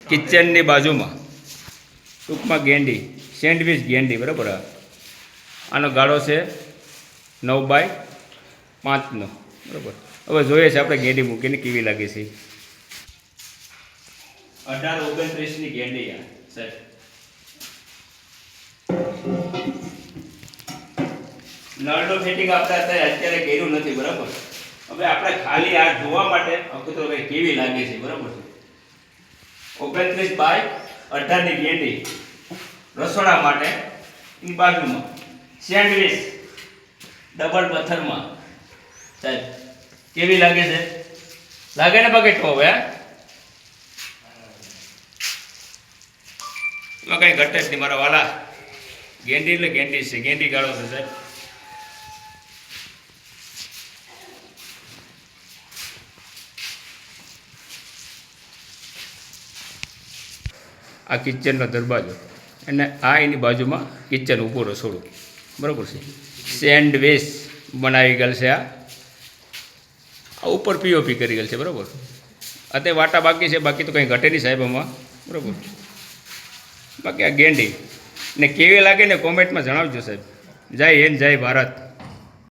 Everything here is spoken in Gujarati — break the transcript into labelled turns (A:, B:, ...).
A: કિચનની બાજુમાં ટૂંકમાં ગેંડી, સેન્ડવિચ ગેંડી, બરાબર. આનો ગાળો છે 9x5નો, બરાબર. હવે જોઈએ છે આપણે ગેંડી મૂકીને કેવી લાગે છે. 18-29ની ગેંડી સાહેબ. નળનું ફિટિંગ આપણે અત્યારે કર્યું નથી, બરાબર. હવે આપણે ખાલી આ જોવા માટે અકુતરો ભાઈ કેવી લાગે છે, બરાબર. 29x18ની ગેંડી રસોડા માટે એની બાજુમાં સેન્ડવિચ ડબલ પથ્થરમાં સાહેબ કેવી લાગે છે? લાગે ને બકેટ હવે એમાં કઈ ઘટે જ નહીં મારા વાલા. ગેંડી એટલે ગેંડી છે, ગેંડી ગાળો છે સાહેબ. આ કિચનનો દરવાજો અને આ એની બાજુમાં કિચન ઊભું રસોડું, બરાબર છે. સેન્ડવિચ બનાવી ગયેલ છે. આ ઉપર પીઓપી કરી ગયેલ છે, બરાબર. અત્યારે વાટા બાકી છે, બાકી તો કંઈ ઘટે નહીં સાહેબ આમાં, બરાબર. બાકી આ ગેંડી ને કેવી લાગે ને કોમેન્ટમાં જણાવજો સાહેબ. જય હિન્દ, જય ભારત.